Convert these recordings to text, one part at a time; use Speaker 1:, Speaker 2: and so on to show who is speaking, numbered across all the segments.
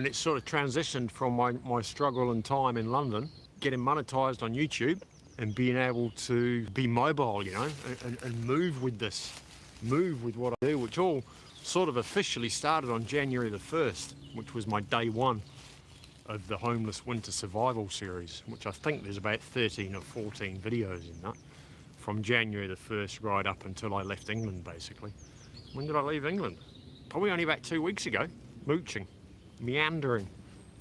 Speaker 1: And it's sort of transitioned from my struggle and time in London, getting monetised on YouTube and being able to be mobile, you know, and move with this, move with what I do, which all sort of officially started on January the 1st, which was my day one of the Homeless Winter Survival series, which I think there's about 13 or 14 videos in that, from January the 1st right up until I left England, basically. When did I leave England? Probably only about 2 weeks ago, mooching, meandering,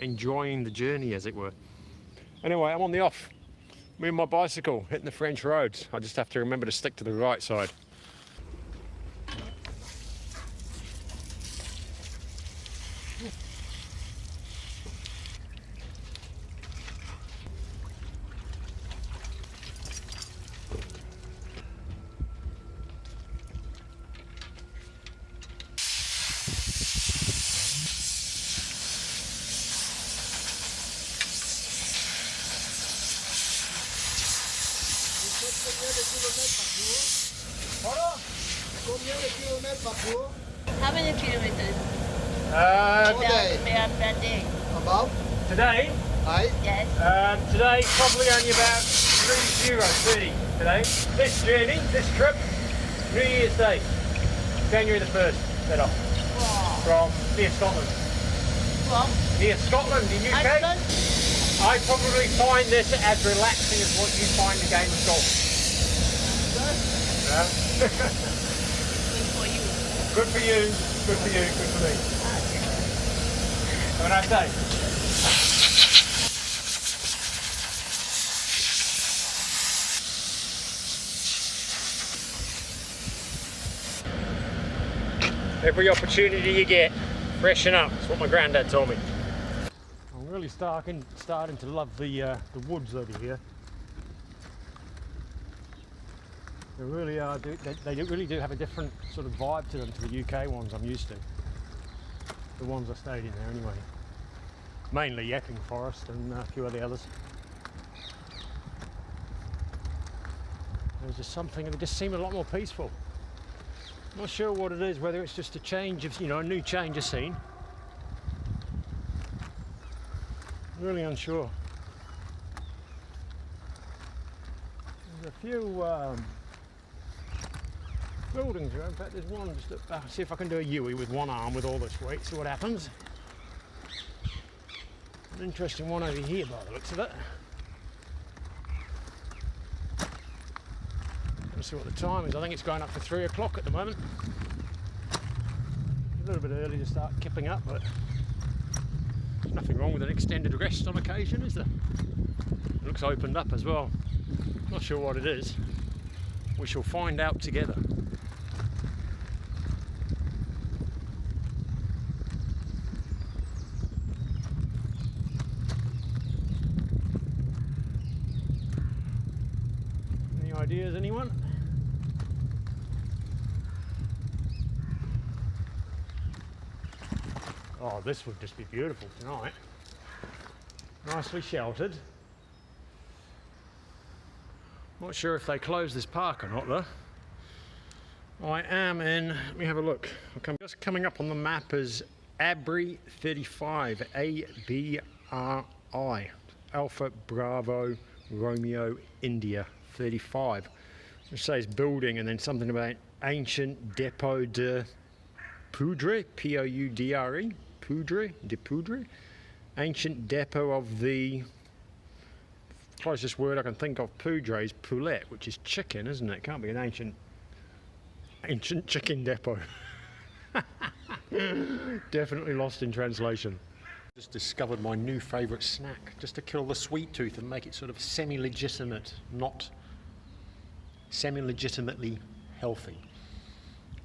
Speaker 1: enjoying the journey, as it were. Anyway, I'm on the off. Me and my bicycle, hitting the French roads. I just have to remember to stick to the right side.
Speaker 2: How many kilometers? Per day.
Speaker 3: About?
Speaker 1: Today?
Speaker 2: Yes.
Speaker 1: Today probably only about 30 today. This journey, this trip, New Year's Day, January the 1st, set off.
Speaker 2: Wow.
Speaker 1: From near Scotland.
Speaker 2: From?
Speaker 1: Near Scotland, in UK.
Speaker 2: Iceland?
Speaker 1: I probably find this as relaxing as what you find the game of golf. Yeah.
Speaker 2: Good for you.
Speaker 1: Good for you, good for you, good for me.
Speaker 2: Okay.
Speaker 1: Have a nice day. Every opportunity you get, freshen up. That's what my granddad told me. I'm really starting to love the woods over here. They really are. They really do have a different sort of vibe to them to the UK ones I'm used to. The ones I stayed in there anyway. Mainly Epping Forest and a few of the others. There's just something, they just seem a lot more peaceful. Not sure what it is, whether it's just a change of, you know, a new change of scene. Really unsure. There's a few buildings here. In fact, there's one just see if I can do a Yui with one arm with all this weight, see what happens. An interesting one over here by the looks of it. Let's see what the time is. I think it's going up for 3 o'clock at the moment. A little bit early to start kipping up, but there's nothing wrong with an extended rest on occasion, is there? It looks opened up as well. Not sure what it is. We shall find out together. Any ideas, anyone? Oh, this would just be beautiful tonight. Nicely sheltered. Not sure if they close this park or not though. I am in, let me have a look. I'm just coming up on the map as Abri 35, A-B-R-I, Alpha Bravo Romeo India 35. It says building and then something about ancient depot de poudre, P-O-U-D-R-E, poudre, de poudre. Ancient depot of the, closest word I can think of, poudre is poulet, which is chicken, isn't it? It can't be an ancient chicken depot. Definitely lost in translation. Just discovered my new favourite snack, just to kill the sweet tooth and make it sort of semi-legitimate, not semi-legitimately healthy.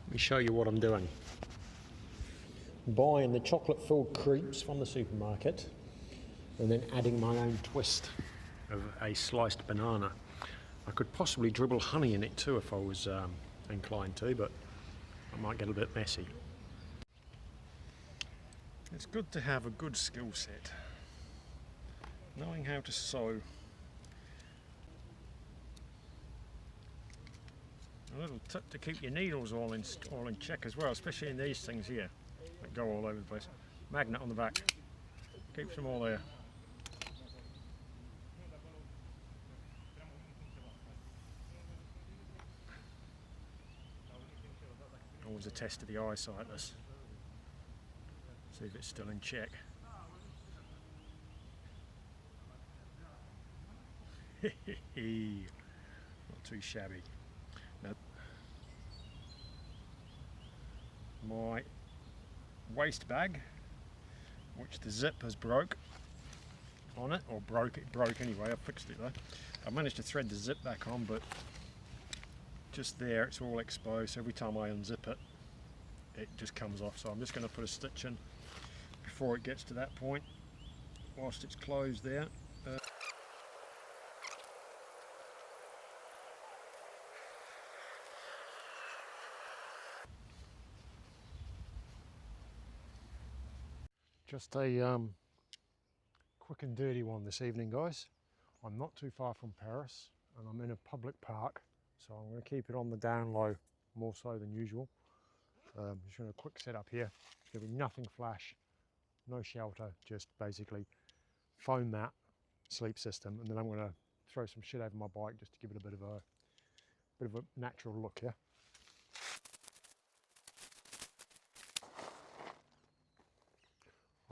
Speaker 1: Let me show you what I'm doing. Buying the chocolate-filled crêpes from the supermarket and then adding my own twist of a sliced banana. I could possibly dribble honey in it too if I was inclined to, but I might get a bit messy. It's good to have a good skill set. Knowing how to sew. A little tip to keep your needles all in check as well, especially in these things here that go all over the place. Magnet on the back. Keeps them all there. Always a test of the eyesight, this. See if it's still in check. Not too shabby. Now, my waste bag, which the zip has broke on it, or broke anyway. I fixed it though. I managed to thread the zip back on, but just there it's all exposed, so every time I unzip it, it just comes off. So I'm just going to put a stitch in before it gets to that point, whilst it's closed there. Just a quick and dirty one this evening, guys. I'm not too far from Paris and I'm in a public park, so I'm going to keep it on the down low more so than usual. Just doing a quick setup here. There'll be nothing flash, no shelter, just basically foam mat, sleep system, and then I'm going to throw some shit over my bike just to give it a bit of a natural look here.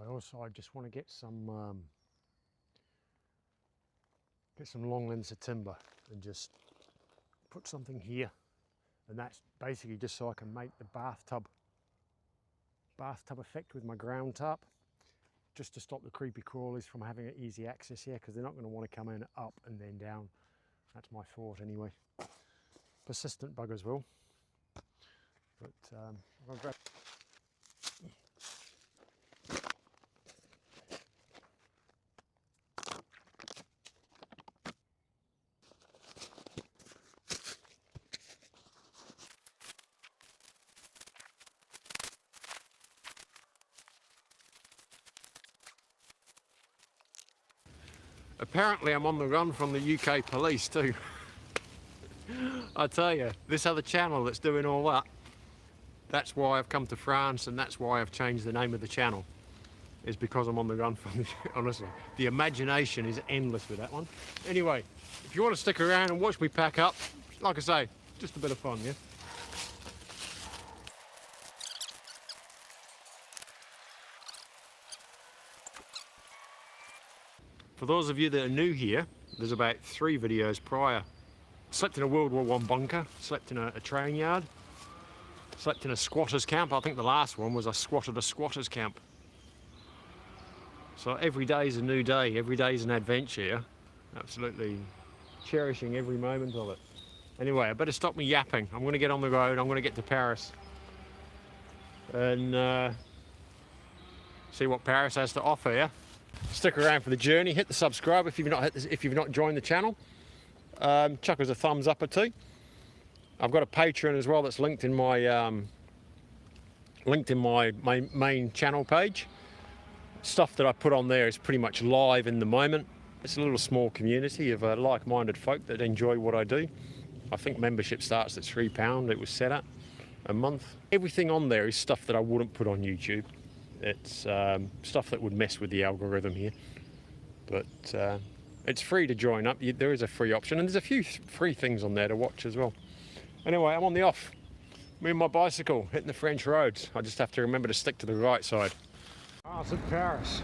Speaker 1: I just want to get some long lengths of timber and just put something here, and that's basically just so I can make the bathtub effect with my ground tarp, just to stop the creepy crawlies from having an easy access here, because they're not going to want to come in up and then down. That's my thought anyway. Persistent buggers will. But I'll grab. Apparently I'm on the run from the UK police too. I tell you, this other channel that's doing all that, that's why I've come to France, and that's why I've changed the name of the channel, is because I'm on the run from the, honestly, the imagination is endless with that one. Anyway, if you want to stick around and watch me pack up, like I say, just a bit of fun, yeah? For those of you that are new here, there's about 3 videos prior. Slept in a World War I bunker, slept in a train yard, slept in a squatter's camp. I think the last one was I squatted a squatter's camp. So every day is a new day, every day is an adventure. Absolutely cherishing every moment of it. Anyway, I better stop me yapping. I'm going to get on the road, I'm going to get to Paris and see what Paris has to offer, yeah? Stick around for the journey. Hit the subscribe if you've not joined the channel. Chuck us a thumbs up or two. I've got a Patreon as well that's linked in my main channel page. Stuff that I put on there is pretty much live in the moment. It's a little small community of like-minded folk that enjoy what I do. I think membership starts at £3. It was set at a month. Everything on there is stuff that I wouldn't put on YouTube. It's stuff that would mess with the algorithm here, but it's free to join up. There is a free option, and there's a few free things on there to watch as well. Anyway, I'm on the off. Me and my bicycle hitting the French roads. I just have to remember to stick to the right side. Ah, it's in Paris.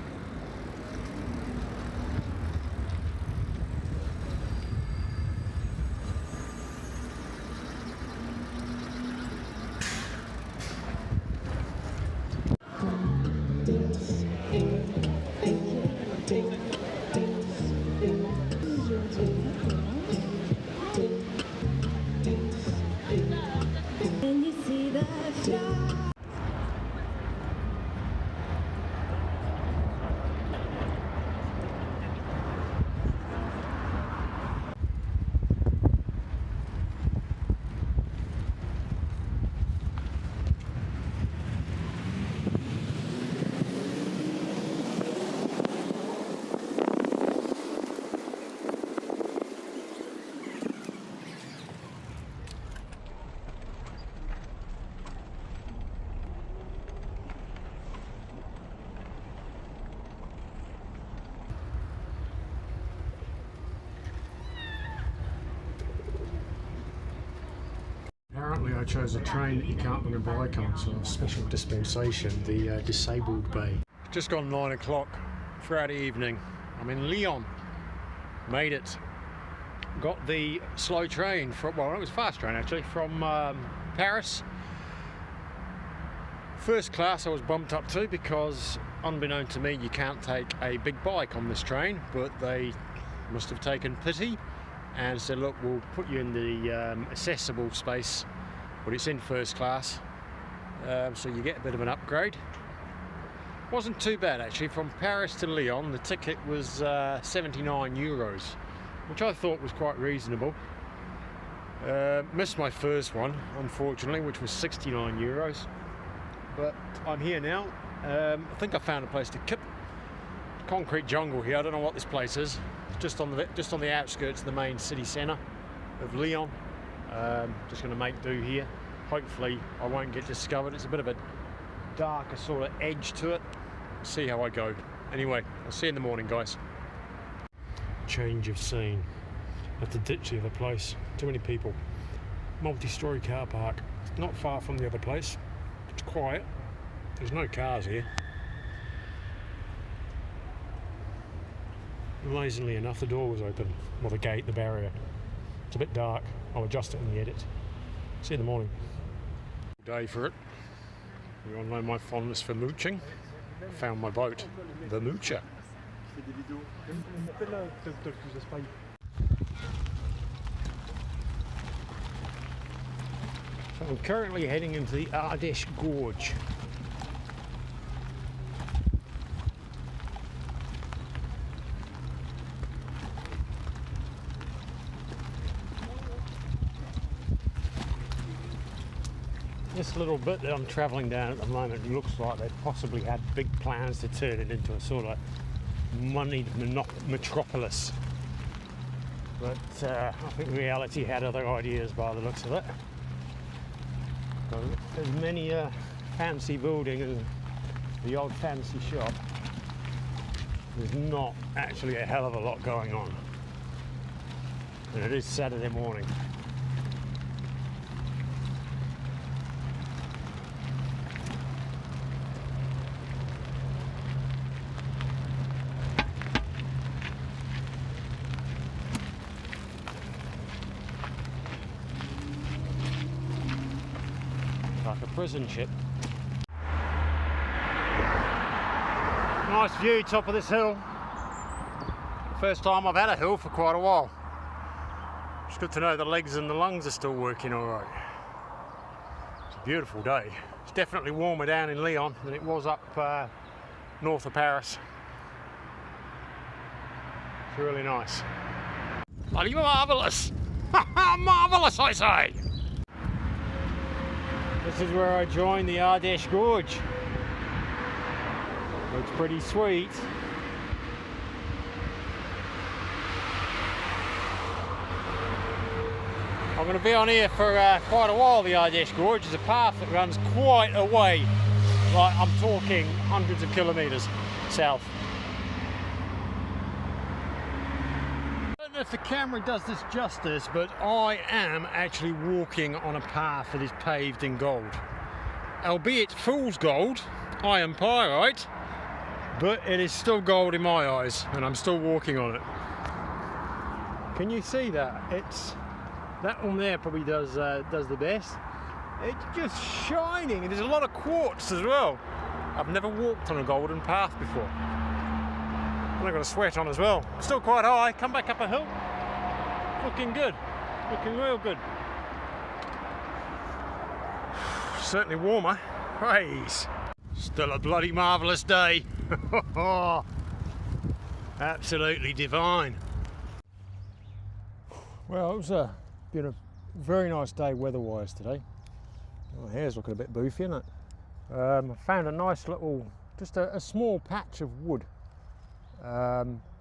Speaker 1: Apparently I chose a train that you can't bring a bike on, so a special dispensation, the disabled bay. Just gone 9 o'clock, Friday evening. I'm in Lyon. Made it. Got the slow train from, well, it was fast train actually, from Paris. First class I was bumped up to because, unbeknown to me, you can't take a big bike on this train, but they must have taken pity and said, look, we'll put you in the accessible space, but it's in first class, so you get a bit of an upgrade. Wasn't too bad actually. From Paris to Lyon, the ticket was 79 euros, which I thought was quite reasonable. Missed my first one, unfortunately, which was 69 euros. But I'm here now. I think I found a place to camp. Concrete jungle here. I don't know what this place is. It's just on the outskirts of the main city centre of Lyon. Just going to make do here. Hopefully I won't get discovered. It's a bit of a darker sort of edge to it. See how I go. Anyway, I'll see you in the morning, guys. Change of scene. At the ditch the other place. Too many people. Multi-storey car park. Not far from the other place. It's quiet. There's no cars here. Amazingly enough, the door was open. Well, the gate, the barrier. It's a bit dark. I'll adjust it in the edit. See you in the morning. Day for it. You all know my fondness for mooching. I found my boat, the Moocher. So I'm currently heading into the Ardesh Gorge. This little bit that I'm travelling down at the moment looks like they possibly had big plans to turn it into a sort of moneyed metropolis. But I think reality had other ideas by the looks of it. There's many fancy building and the odd fancy shop. There's not actually a hell of a lot going on. And it is Saturday morning. Like a prison ship. Nice view, top of this hill. First time I've had a hill for quite a while. It's good to know the legs and the lungs are still working alright. It's a beautiful day. It's definitely warmer down in Lyon than it was up north of Paris. It's really nice. Bloody marvellous! Marvellous, I say! This is where I joined the Ardesh Gorge. Looks pretty sweet. I'm going to be on here for quite a while. The Ardesh Gorge is a path that runs quite a way. Like, I'm talking hundreds of kilometres south. I don't know if the camera does this justice, but I am actually walking on a path that is paved in gold. Albeit fool's gold, I am pyrite, but it is still gold in my eyes, and I'm still walking on it. Can you see that? That one there probably does the best. It's just shining, and there's a lot of quartz as well. I've never walked on a golden path before. And I've got a sweat on as well. Still quite high. Come back up a hill. Looking good. Looking real good. Certainly warmer. Praise. Still a bloody marvellous day. Absolutely divine. Well, it's been a very nice day weather-wise today. My hair's looking a bit boofy, isn't it? I found a nice little, just a small patch of wood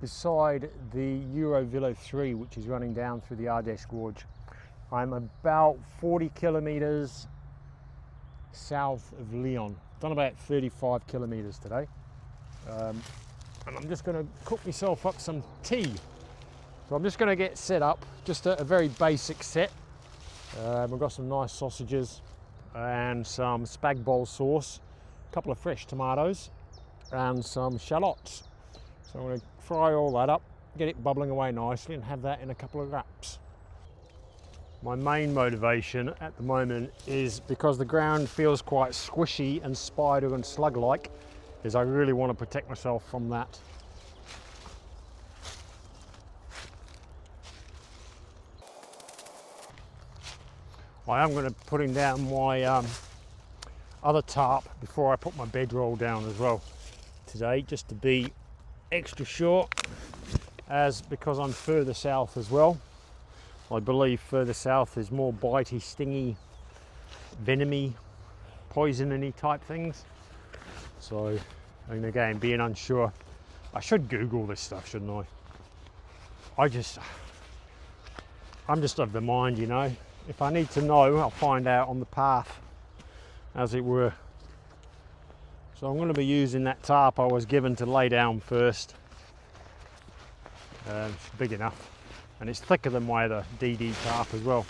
Speaker 1: beside the Eurovelo 3, which is running down through the Ardesh Gorge. I'm about 40 kilometres south of Lyon. Done about 35 kilometres today. And I'm just going to cook myself up some tea. So I'm just going to get set up, just a very basic set. We've got some nice sausages and some spag bowl sauce, a couple of fresh tomatoes and some shallots. So I'm going to fry all that up, get it bubbling away nicely and have that in a couple of wraps. My main motivation at the moment is because the ground feels quite squishy and spider and slug-like, is I really want to protect myself from that. I am going to putting down my other tarp before I put my bedroll down as well today, just to be extra sure, as because I'm further south as well. I believe further south is more bitey, stingy, venomy, poisony type things. So, and again, being unsure, I should Google this stuff, shouldn't I? I'm just of the mind, you know. If I need to know, I'll find out on the path, as it were. So I'm going to be using that tarp I was given to lay down first. It's big enough. And it's thicker than my other DD tarp as well.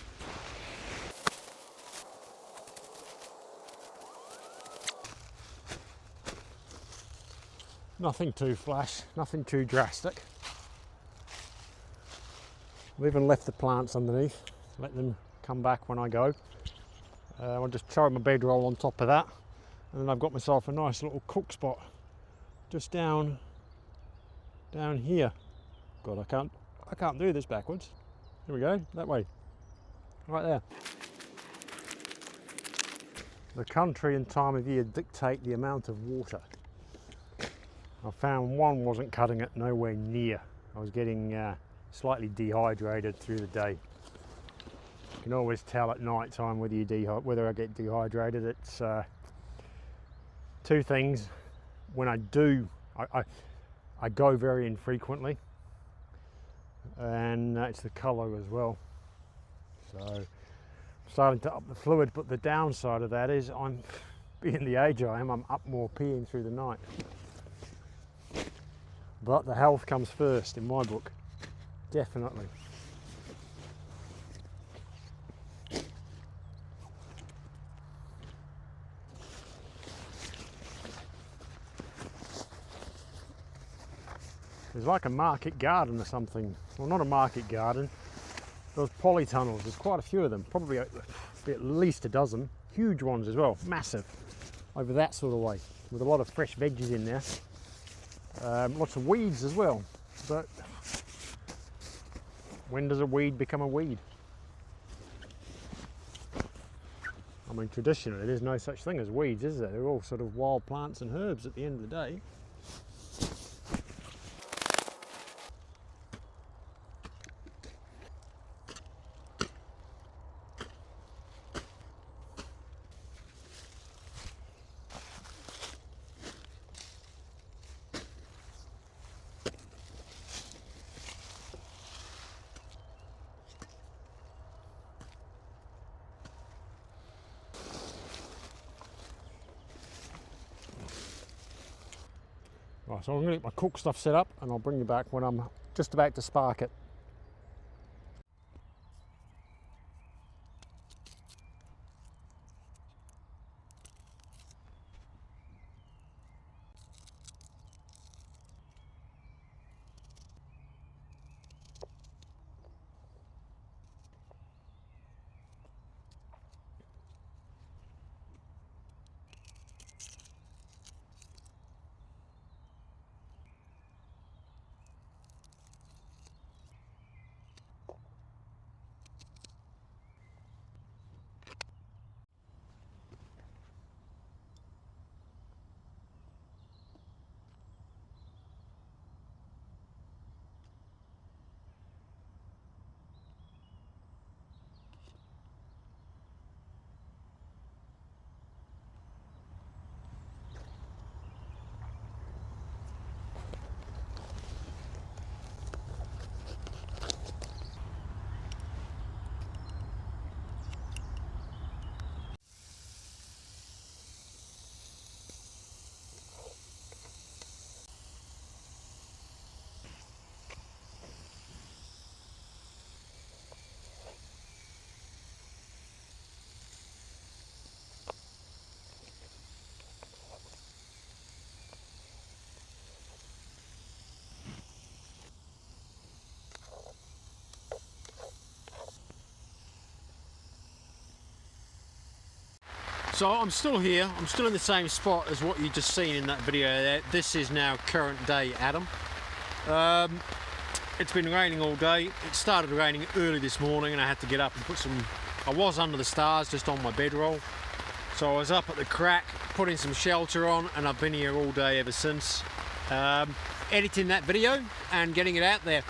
Speaker 1: Nothing too flash, nothing too drastic. I've even left the plants underneath, let them come back when I go. I'll just throw my bedroll on top of that, and then I've got myself a nice little cook spot just down here. God, I can't do this backwards. Here we go, that way, right there. The country and time of year dictate the amount of water. I found one wasn't cutting it nowhere near. I was getting slightly dehydrated through the day. You can always tell at night time whether I get dehydrated. It's two things. When I do, I go very infrequently. And it's the colour as well. So I'm starting to up the fluid, but the downside of that is I'm, being the age I am, I'm up more peeing through the night. But the health comes first in my book, definitely. There's like a market garden or something. Well, not a market garden. Those polytunnels, there's quite a few of them, probably at least a dozen. Huge ones as well, massive, over that sort of way, with a lot of fresh veggies in there. Lots of weeds as well, but when does a weed become a weed? I mean, traditionally there's no such thing as weeds, is there? They're all sort of wild plants and herbs at the end of the day. Right, so I'm going to get my cook stuff set up and I'll bring you back when I'm just about to spark it. So I'm still here, I'm still in the same spot as what you just seen in that video there. This is now current day Adam. It's been raining all day. It started raining early this morning and I had to get up and put some, I was under the stars just on my bedroll. So I was up at the crack, putting some shelter on, and I've been here all day ever since. Editing that video and getting it out there.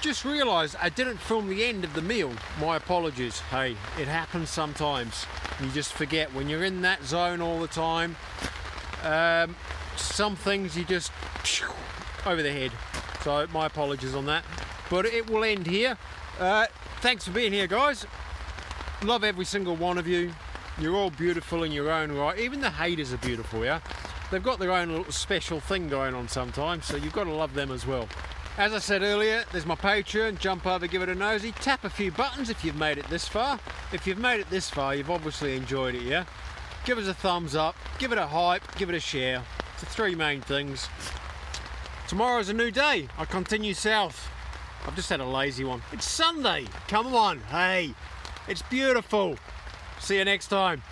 Speaker 1: Just realised I didn't film the end of the meal. My apologies. Hey, it happens sometimes. You just forget when you're in that zone all the time. Some things you just over the head. So my apologies on that. But it will end here. Thanks for being here, guys. Love every single one of you. You're all beautiful in your own right. Even the haters are beautiful, yeah? They've got their own little special thing going on sometimes, so you've got to love them as well. As I said earlier, there's my Patreon. Jump over, give it a nosy. Tap a few buttons if you've made it this far. If you've made it this far, you've obviously enjoyed it, yeah? Give us a thumbs up, give it a hype, give it a share. It's the three main things. Tomorrow's a new day. I continue south. I've just had a lazy one. It's Sunday. Come on, hey. It's beautiful. See you next time.